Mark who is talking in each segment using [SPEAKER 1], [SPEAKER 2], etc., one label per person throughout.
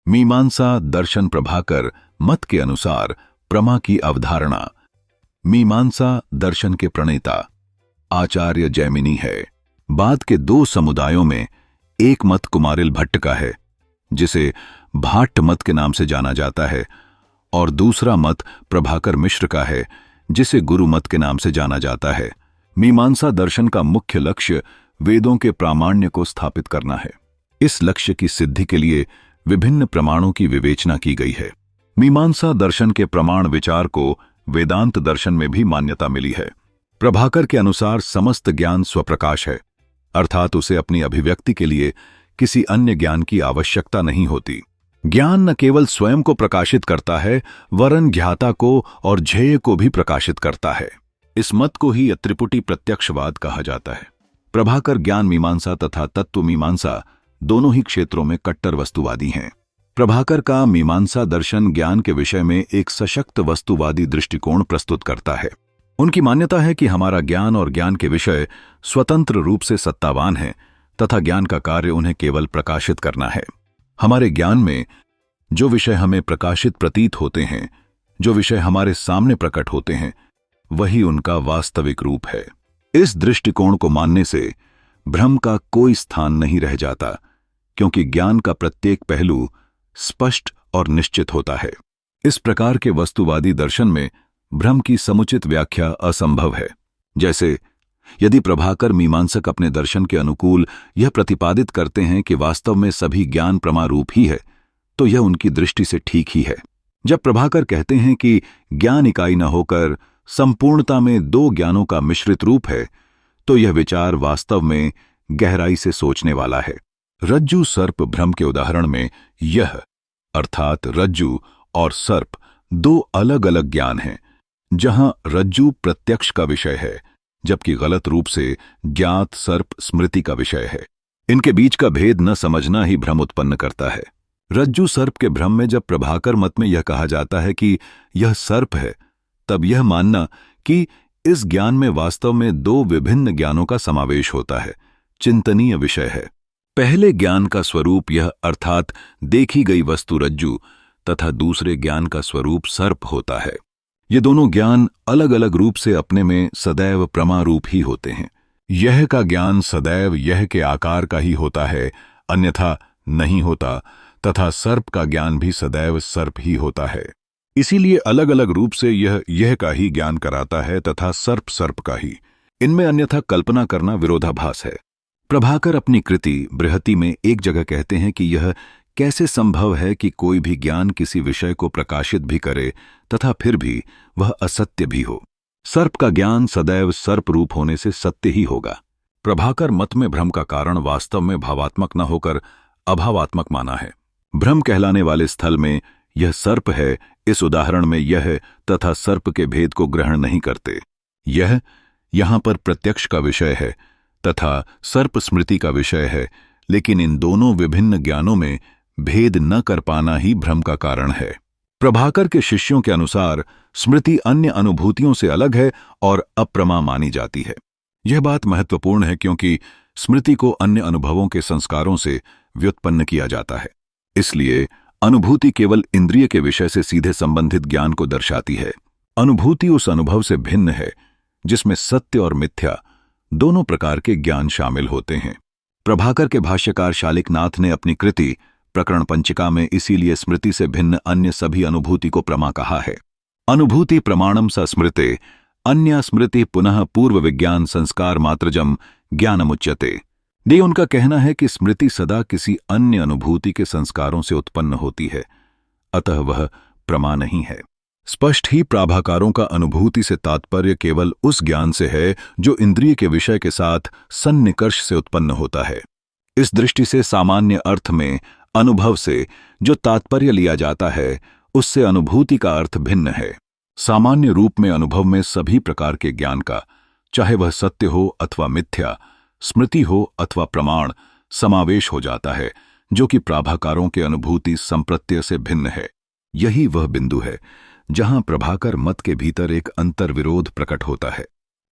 [SPEAKER 1] मीमांसा दर्शन प्रभाकर मत के अनुसार प्रमा की अवधारणा। मीमांसा दर्शन के प्रणेता आचार्य जैमिनी है। बाद के दो समुदायों में एक मत कुमारिल भट्ट का है, जिसे भाट्ट मत के नाम से जाना जाता है, और दूसरा मत प्रभाकर मिश्र का है, जिसे गुरु मत के नाम से जाना जाता है। मीमांसा दर्शन का मुख्य लक्ष्य वेदों के प्रामाण्य को स्थापित करना है। इस लक्ष्य की सिद्धि के लिए विभिन्न प्रमाणों की विवेचना की गई है। मीमांसा दर्शन के प्रमाण विचार को वेदांत दर्शन में भी मान्यता मिली है। प्रभाकर के अनुसार समस्त ज्ञान स्वप्रकाश है, अर्थात उसे अपनी अभिव्यक्ति के लिए किसी अन्य ज्ञान की आवश्यकता नहीं होती। ज्ञान न केवल स्वयं को प्रकाशित करता है, वरन ज्ञाता को और ध्येय को भी प्रकाशित करता है। इस मत को ही त्रिपुटी प्रत्यक्षवाद कहा जाता है। प्रभाकर ज्ञान मीमांसा तथा तत्व मीमांसा दोनों ही क्षेत्रों में कट्टर वस्तुवादी हैं। प्रभाकर का मीमांसा दर्शन ज्ञान के विषय में एक सशक्त वस्तुवादी दृष्टिकोण प्रस्तुत करता है। उनकी मान्यता है कि हमारा ज्ञान और ज्ञान के विषय स्वतंत्र रूप से सत्तावान हैं तथा ज्ञान का कार्य उन्हें केवल प्रकाशित करना है। हमारे ज्ञान में जो विषय हमें प्रकाशित प्रतीत होते हैं, जो विषय हमारे सामने प्रकट होते हैं, वही उनका वास्तविक रूप है। इस दृष्टिकोण को मानने से भ्रम का कोई स्थान नहीं रह जाता, क्योंकि ज्ञान का प्रत्येक पहलू स्पष्ट और निश्चित होता है। इस प्रकार के वस्तुवादी दर्शन में भ्रम की समुचित व्याख्या असंभव है। जैसे यदि प्रभाकर मीमांसक अपने दर्शन के अनुकूल यह प्रतिपादित करते हैं कि वास्तव में सभी ज्ञान प्रमारूप ही है, तो यह उनकी दृष्टि से ठीक ही है। जब प्रभाकर कहते हैं कि ज्ञान इकाई न होकर संपूर्णता में दो ज्ञानों का मिश्रित रूप है, तो यह विचार वास्तव में गहराई से सोचने वाला है। रज्जु सर्प भ्रम के उदाहरण में यह अर्थात रज्जु और सर्प दो अलग अलग ज्ञान हैं, जहां रज्जु प्रत्यक्ष का विषय है, जबकि गलत रूप से ज्ञात सर्प स्मृति का विषय है। इनके बीच का भेद न समझना ही भ्रम उत्पन्न करता है। रज्जु सर्प के भ्रम में जब प्रभाकर मत में यह कहा जाता है कि यह सर्प है, तब यह मानना कि इस ज्ञान में वास्तव में दो विभिन्न ज्ञानों का समावेश होता है, चिंतनीय विषय है। पहले ज्ञान का स्वरूप यह अर्थात देखी गई वस्तु रज्जु तथा दूसरे ज्ञान का स्वरूप सर्प होता है। ये दोनों ज्ञान अलग अलग रूप से अपने में सदैव प्रमारूप ही होते हैं। यह का ज्ञान सदैव यह के आकार का ही होता है, अन्यथा नहीं होता, तथा सर्प का ज्ञान भी सदैव सर्प ही होता है। इसीलिए अलग अलग रूप से यह का ही ज्ञान कराता है तथा सर्प सर्प का ही। इनमें अन्यथा कल्पना करना विरोधाभास है। प्रभाकर अपनी कृति बृहति में एक जगह कहते हैं कि यह कैसे संभव है कि कोई भी ज्ञान किसी विषय को प्रकाशित भी करे तथा फिर भी वह असत्य भी हो। सर्प का ज्ञान सदैव सर्प रूप होने से सत्य ही होगा। प्रभाकर मत में भ्रम का कारण वास्तव में भावात्मक न होकर अभावात्मक माना है। भ्रम कहलाने वाले स्थल में यह सर्प है, इस उदाहरण में यह तथा सर्प के भेद को ग्रहण नहीं करते। यह यहां पर प्रत्यक्ष का विषय है तथा सर्प स्मृति का विषय है, लेकिन इन दोनों विभिन्न ज्ञानों में भेद न कर पाना ही भ्रम का कारण है। प्रभाकर के शिष्यों के अनुसार स्मृति अन्य अनुभूतियों से अलग है और अप्रमा मानी जाती है। यह बात महत्वपूर्ण है, क्योंकि स्मृति को अन्य अनुभवों के संस्कारों से व्युत्पन्न किया जाता है। इसलिए अनुभूति केवल इंद्रिय के विषय से सीधे संबंधित ज्ञान को दर्शाती है। अनुभूति उस अनुभव से भिन्न है जिसमें सत्य और मिथ्या दोनों प्रकार के ज्ञान शामिल होते हैं। प्रभाकर के भाष्यकार शालिकनाथ ने अपनी कृति प्रकरण पंचिका में इसीलिए स्मृति से भिन्न अन्य सभी अनुभूति को प्रमा कहा है। अनुभूति प्रमाणम स स्मृते अन्य स्मृति पुनः पूर्व विज्ञान संस्कार मात्रजम ज्ञानमुच्यते। ये उनका कहना है कि स्मृति सदा किसी अन्य अनुभूति के संस्कारों से उत्पन्न होती है, अतः वह प्रमा नहीं है। स्पष्ट ही प्राभाकारों का अनुभूति से तात्पर्य केवल उस ज्ञान से है जो इंद्रिय के विषय के साथ सन्निकर्ष से उत्पन्न होता है। इस दृष्टि से सामान्य अर्थ में अनुभव से जो तात्पर्य लिया जाता है, उससे अनुभूति का अर्थ भिन्न है। सामान्य रूप में अनुभव में सभी प्रकार के ज्ञान का, चाहे वह सत्य हो अथवा मिथ्या, स्मृति हो अथवा प्रमाण, समावेश हो जाता है, जो कि प्राभाकारों के अनुभूति संप्रत्यय से भिन्न है। यही वह बिंदु है जहां प्रभाकर मत के भीतर एक अंतर्विरोध प्रकट होता है।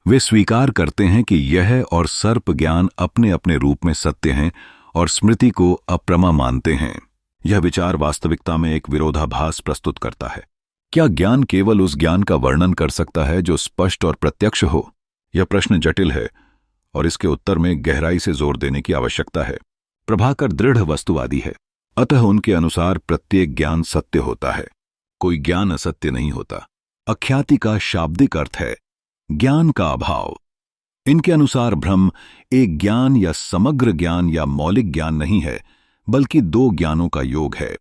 [SPEAKER 1] वे स्वीकार करते हैं कि यह और सर्प ज्ञान अपने अपने रूप में सत्य हैं और स्मृति को अप्रमा मानते हैं। यह विचार वास्तविकता में एक विरोधाभास प्रस्तुत करता है। क्या ज्ञान केवल उस ज्ञान का वर्णन कर सकता है जो स्पष्ट और प्रत्यक्ष हो? यह प्रश्न जटिल है और इसके उत्तर में गहराई से जोर देने की आवश्यकता है। प्रभाकर दृढ़ वस्तुवादी है, अतः उनके अनुसार प्रत्येक ज्ञान सत्य होता है, कोई ज्ञान असत्य नहीं होता। अख्याति का शाब्दिक अर्थ है ज्ञान का अभाव। इनके अनुसार ब्रह्म एक ज्ञान या समग्र ज्ञान या मौलिक ज्ञान नहीं है, बल्कि दो ज्ञानों का योग है।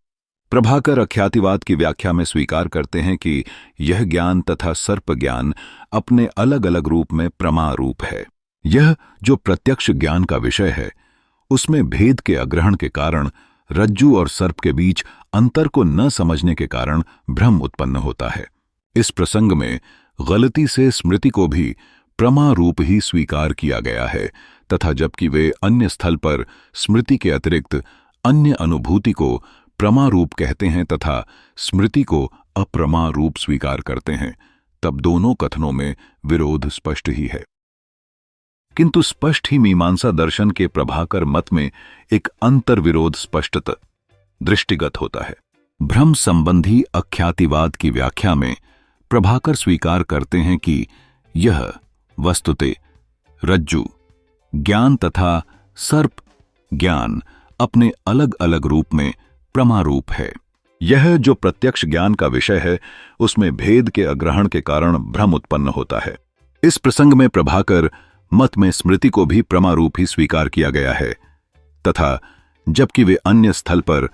[SPEAKER 1] प्रभाकर अख्यातिवाद की व्याख्या में स्वीकार करते हैं कि यह ज्ञान तथा सर्प ज्ञान अपने अलग अलग रूप में प्रमा रूप है। यह जो प्रत्यक्ष ज्ञान का विषय है, उसमें भेद के अग्रहण के कारण रज्जु और सर्प के बीच अंतर को न समझने के कारण भ्रम उत्पन्न होता है। इस प्रसंग में गलती से स्मृति को भी प्रमा रूप ही स्वीकार किया गया है, तथा जबकि वे अन्य स्थल पर स्मृति के अतिरिक्त अन्य अनुभूति को प्रमा रूप कहते हैं तथा स्मृति को अप्रमा रूप स्वीकार करते हैं, तब दोनों कथनों में विरोध स्पष्ट ही है। किंतु स्पष्ट ही मीमांसा दर्शन के प्रभाकर मत में एक अंतर्विरोध स्पष्टत दृष्टिगत होता है। भ्रम संबंधी अख्यातिवाद की व्याख्या में प्रभाकर स्वीकार करते हैं कि यह वस्तुते रज्जु ज्ञान तथा सर्प ज्ञान अपने अलग अलग रूप में प्रमारूप है। यह जो प्रत्यक्ष ज्ञान का विषय है, उसमें भेद के अग्रहण के कारण भ्रम उत्पन्न होता है। इस प्रसंग में प्रभाकर मत में स्मृति को भी प्रमारूप ही स्वीकार किया गया है, तथा जबकि वे अन्य स्थल पर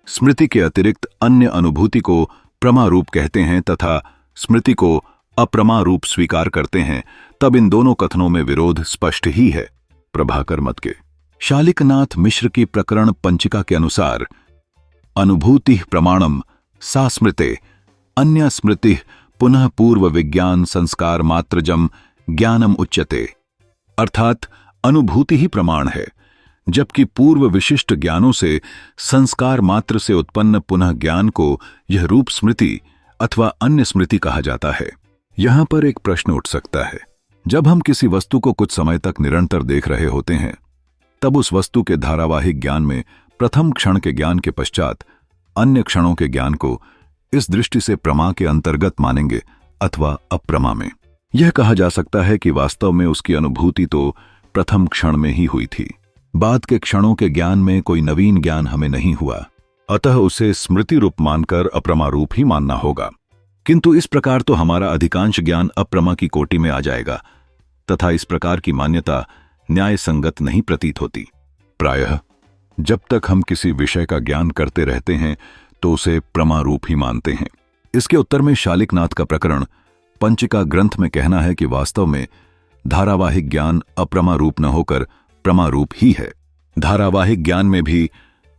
[SPEAKER 1] स्मृति के अतिरिक्त अन्य अनुभूति को प्रमारूप कहते हैं तथा स्मृति को अप्रमारूप स्वीकार करते हैं, तब इन दोनों कथनों में विरोध स्पष्ट ही है। प्रभाकर मत के शालिकनाथ मिश्र की प्रकरण पंचिका के अनुसार अनुभूति प्रमाणम सा स्मृते अन्य स्मृति पुनः पूर्व विज्ञान संस्कार मात्रजम ज्ञानम उच्यते, अर्थात अनुभूति ही प्रमाण है, जबकि पूर्व विशिष्ट ज्ञानों से संस्कार मात्र से उत्पन्न पुनः ज्ञान को यह रूप स्मृति अथवा अन्य स्मृति कहा जाता है। यहां पर एक प्रश्न उठ सकता है, जब हम किसी वस्तु को कुछ समय तक निरंतर देख रहे होते हैं, तब उस वस्तु के धारावाहिक ज्ञान में प्रथम क्षण के ज्ञान के पश्चात अन्य क्षणों के ज्ञान को इस दृष्टि से प्रमा के अंतर्गत मानेंगे अथवा अप्रमा में। यह कहा जा सकता है कि वास्तव में उसकी अनुभूति तो प्रथम क्षण में ही हुई थी, बाद के क्षणों के ज्ञान में कोई नवीन ज्ञान हमें नहीं हुआ, अतः उसे स्मृति रूप मानकर अप्रमा रूप ही मानना होगा। किंतु इस प्रकार तो हमारा अधिकांश ज्ञान अप्रमा की कोटि में आ जाएगा, तथा इस प्रकार की मान्यता न्याय संगत नहीं प्रतीत होती। प्रायः जब तक हम किसी विषय का ज्ञान करते रहते हैं तो उसे प्रमा रूप ही मानते हैं। इसके उत्तर में शालिकनाथ का प्रकरण पंचिका ग्रंथ में कहना है कि वास्तव में धारावाहिक ज्ञान अप्रमा रूप न होकर प्रमा रूप ही है। धारावाहिक ज्ञान में भी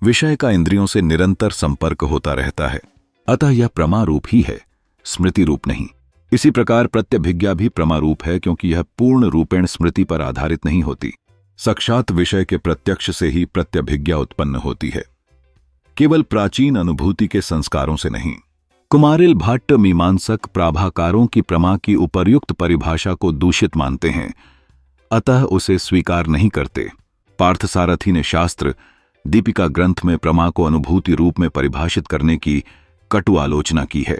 [SPEAKER 1] विषय का इंद्रियों से निरंतर संपर्क होता रहता है, अतः यह प्रमा रूप ही है, स्मृति रूप नहीं। इसी प्रकार प्रत्यभिज्ञा भी प्रमा रूप है, क्योंकि यह पूर्ण रूपेण स्मृति पर आधारित नहीं होती। साक्षात विषय के प्रत्यक्ष से ही प्रत्यभिज्ञा उत्पन्न होती है, केवल प्राचीन अनुभूति के संस्कारों से नहीं। कुमारिल भट्ट मीमांसक प्राभाकारों की प्रमा की उपर्युक्त परिभाषा को दूषित मानते हैं, अतः उसे स्वीकार नहीं करते। पार्थसारथी ने शास्त्र दीपिका ग्रंथ में प्रमा को अनुभूति रूप में परिभाषित करने की कटु आलोचना की है।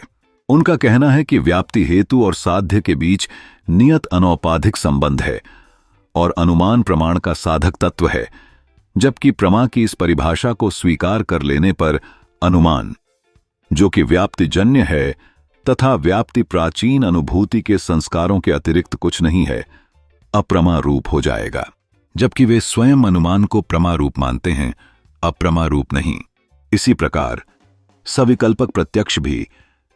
[SPEAKER 1] उनका कहना है कि व्याप्ति हेतु और साध्य के बीच नियत अनौपाधिक संबंध है और अनुमान प्रमाण का साधक तत्व है, जबकि प्रमा की इस परिभाषा को स्वीकार कर लेने पर अनुमान, जो कि व्याप्ति जन्य है तथा व्याप्ति प्राचीन अनुभूति के संस्कारों के अतिरिक्त कुछ नहीं है, अप्रमा रूप हो जाएगा। जबकि वे स्वयं अनुमान को प्रमा रूप मानते हैं, अप्रमा रूप नहीं। इसी प्रकार सविकल्पक प्रत्यक्ष भी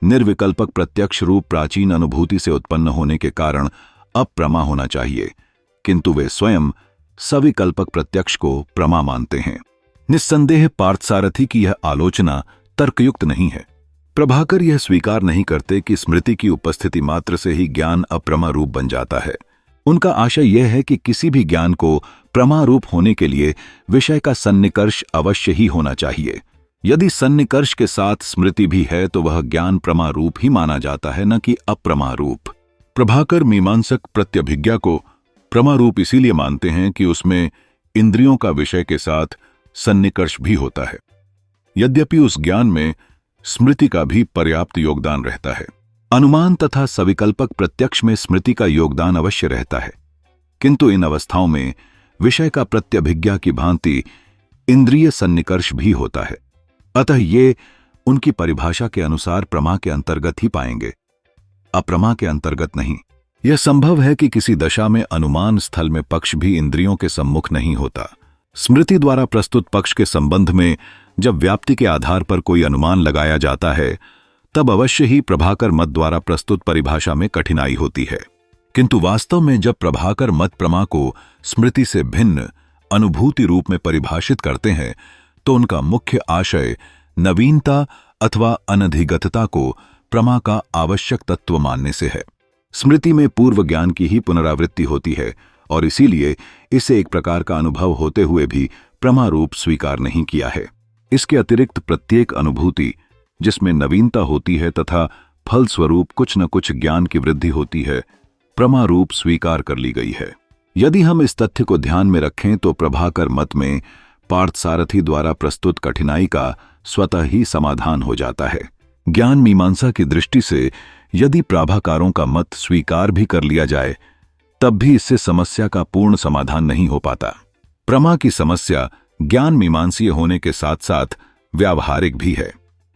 [SPEAKER 1] निर्विकल्पक प्रत्यक्ष रूप प्राचीन अनुभूति से उत्पन्न होने के कारण अप्रमा होना चाहिए, किंतु वे स्वयं सविकल्पक प्रत्यक्ष को प्रमा मानते हैं। निस्संदेह पार्थसारथी की यह आलोचना तर्कयुक्त नहीं है। प्रभाकर यह स्वीकार नहीं करते कि स्मृति की उपस्थिति मात्र से ही ज्ञान अप्रमा रूप बन जाता है। उनका आशय यह है कि किसी भी ज्ञान को प्रमा रूप होने के लिए विषय का सन्निकर्ष अवश्य ही होना चाहिए। यदि सन्निकर्ष के साथ स्मृति भी है तो वह ज्ञान प्रमा रूप ही माना जाता है, न कि अप्रमा रूप। प्रभाकर मीमांसक प्रत्यभिज्ञा को प्रमा रूप इसीलिए मानते हैं कि उसमें इंद्रियों का विषय के साथ सन्निकर्ष भी होता है। यद्यपि उस ज्ञान में स्मृति का भी पर्याप्त योगदान रहता है। अनुमान तथा सविकल्पक प्रत्यक्ष में स्मृति का योगदान अवश्य रहता है, किंतु इन अवस्थाओं में विषय का प्रत्यभिज्ञा की भांति इंद्रिय सन्निकर्ष भी होता है। अतः ये उनकी परिभाषा के अनुसार प्रमा के अंतर्गत ही पाएंगे, अप्रमा के अंतर्गत नहीं। यह संभव है कि किसी दशा में अनुमान स्थल में पक्ष भी इंद्रियों के सम्मुख नहीं होता। स्मृति द्वारा प्रस्तुत पक्ष के संबंध में जब व्याप्ति के आधार पर कोई अनुमान लगाया जाता है, तब अवश्य ही प्रभाकर मत द्वारा प्रस्तुत परिभाषा में कठिनाई होती है। किंतु वास्तव में जब प्रभाकर मत प्रमा को स्मृति से भिन्न अनुभूति रूप में परिभाषित करते हैं, तो उनका मुख्य आशय नवीनता अथवा अनधिगतता को प्रमा का आवश्यक तत्व मानने से है। स्मृति में पूर्व ज्ञान की ही पुनरावृत्ति होती है और इसीलिए इसे एक प्रकार का अनुभव होते हुए भी प्रमा रूप स्वीकार नहीं किया है। इसके अतिरिक्त प्रत्येक अनुभूति जिसमें नवीनता होती है तथा फलस्वरूप कुछ न कुछ ज्ञान की वृद्धि होती है, प्रमा रूप स्वीकार कर ली गई है। यदि हम इस तथ्य को ध्यान में रखें तो प्रभाकर मत में पार्थसारथी द्वारा प्रस्तुत कठिनाई का स्वतः ही समाधान हो जाता है। ज्ञान मीमांसा की दृष्टि से यदि प्राभाकारों का मत स्वीकार भी कर लिया जाए, तब भी इससे समस्या का पूर्ण समाधान नहीं हो पाता। प्रमा की समस्या ज्ञान मीमांसीय होने के साथ साथ व्यावहारिक भी है।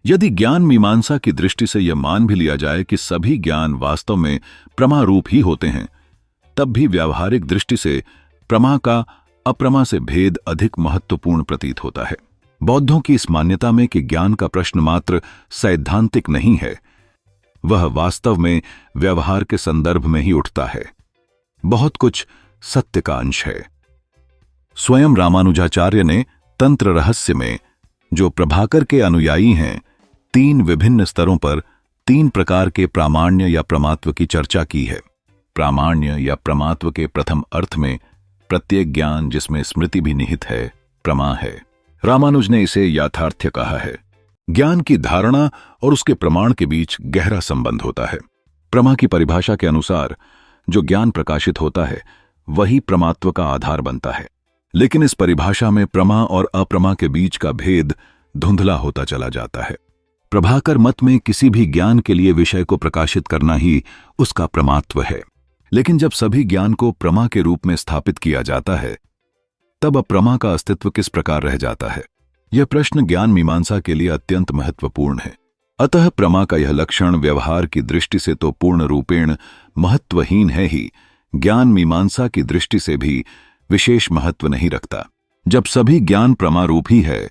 [SPEAKER 1] यदि ज्ञान मीमांसा की दृष्टि से यह मान भी लिया जाए कि सभी ज्ञान वास्तव में प्रमा रूप ही होते हैं, तब भी व्यावहारिक दृष्टि से प्रमा का अप्रमा से भेद अधिक महत्वपूर्ण प्रतीत होता है। बौद्धों की इस मान्यता में कि ज्ञान का प्रश्न मात्र सैद्धांतिक नहीं है, वह वास्तव में व्यवहार के संदर्भ में ही उठता है। बहुत कुछ सत्य का अंश है। स्वयं रामानुजाचार्य ने तंत्र रहस्य में, जो प्रभाकर के अनुयायी हैं, 3 विभिन्न स्तरों पर 3 प्रकार के प्रामाण्य या प्रमात्व की चर्चा की है। प्रामाण्य या प्रमात्व के प्रथम अर्थ में प्रत्येक ज्ञान जिसमें स्मृति भी निहित है प्रमा है। रामानुज ने इसे याथार्थ्य कहा है। ज्ञान की धारणा और उसके प्रमाण के बीच गहरा संबंध होता है। प्रमा की परिभाषा के अनुसार जो ज्ञान प्रकाशित होता है वही प्रमात्व का आधार बनता है, लेकिन इस परिभाषा में प्रमा और अप्रमा के बीच का भेद धुंधला होता चला जाता है। प्रभाकर मत में किसी भी ज्ञान के लिए विषय को प्रकाशित करना ही उसका प्रमात्व है, लेकिन जब सभी ज्ञान को प्रमा के रूप में स्थापित किया जाता है, तब अप्रमा का अस्तित्व किस प्रकार रह जाता है? यह प्रश्न ज्ञान मीमांसा के लिए अत्यंत महत्वपूर्ण है। अतः प्रमा का यह लक्षण व्यवहार की दृष्टि से तो पूर्ण रूपेण महत्वहीन है ही, ज्ञान मीमांसा की दृष्टि से भी विशेष महत्व नहीं रखता। जब सभी ज्ञान प्रमा रूप ही है,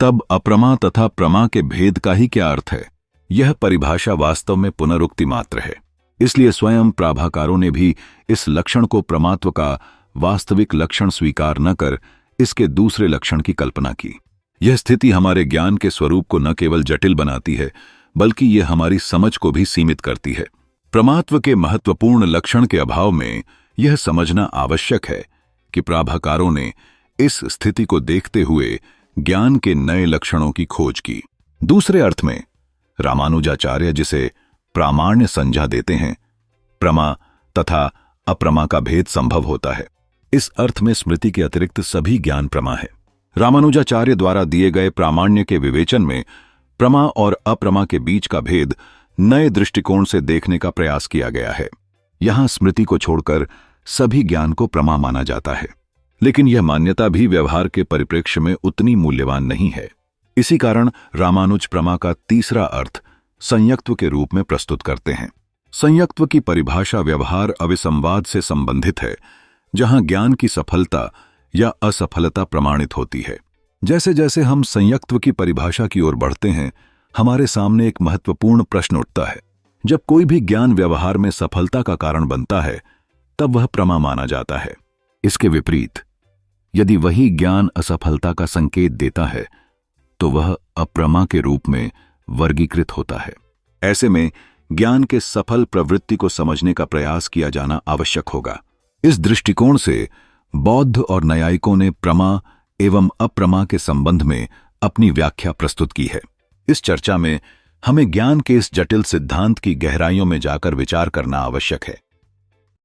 [SPEAKER 1] तब अप्रमा तथा प्रमा के भेद का ही क्या अर्थ है? यह परिभाषा वास्तव में पुनरुक्ति मात्र है। इसलिए स्वयं प्राभाकारों ने भी इस लक्षण को प्रमात्व का वास्तविक लक्षण स्वीकार न कर इसके दूसरे लक्षण की कल्पना की। यह स्थिति हमारे ज्ञान के स्वरूप को न केवल जटिल बनाती है, बल्कि यह हमारी समझ को भी सीमित करती है। प्रमात्व के महत्वपूर्ण लक्षण के अभाव में यह समझना आवश्यक है कि प्राभाकारों ने इस स्थिति को देखते हुए ज्ञान के नए लक्षणों की खोज की। दूसरे अर्थ में रामानुजाचार्य जिसे प्रामाण्य संज्ञा देते हैं, प्रमा तथा अप्रमा का भेद संभव होता है। इस अर्थ में स्मृति के अतिरिक्त सभी ज्ञान प्रमा है। रामानुजाचार्य द्वारा दिए गए प्रामाण्य के विवेचन में प्रमा और अप्रमा के बीच का भेद नए दृष्टिकोण से देखने का प्रयास किया गया है। यहां स्मृति को छोड़कर सभी ज्ञान को प्रमा माना जाता है, लेकिन यह मान्यता भी व्यवहार के परिप्रेक्ष्य में उतनी मूल्यवान नहीं है। इसी कारण रामानुज प्रमा का तीसरा अर्थ संयक्त्व के रूप में प्रस्तुत करते हैं। संयक्त्व की परिभाषा व्यवहार अविसंवाद से संबंधित है, जहां ज्ञान की सफलता या असफलता प्रमाणित होती है। जैसे जैसे हम संयक्त्व की परिभाषा की ओर बढ़ते हैं, हमारे सामने एक महत्वपूर्ण प्रश्न उठता है। जब कोई भी ज्ञान व्यवहार में सफलता का कारण बनता है, तब वह प्रमा माना जाता है। इसके विपरीत यदि वही ज्ञान असफलता का संकेत देता है, तो वह अप्रमा के रूप में वर्गीकृत होता है। ऐसे में ज्ञान के सफल प्रवृत्ति को समझने का प्रयास किया जाना आवश्यक होगा। इस दृष्टिकोण से बौद्ध और न्यायिकों ने प्रमा एवं अप्रमा के संबंध में अपनी व्याख्या प्रस्तुत की है। इस चर्चा में हमें ज्ञान के इस जटिल सिद्धांत की गहराइयों में जाकर विचार करना आवश्यक है।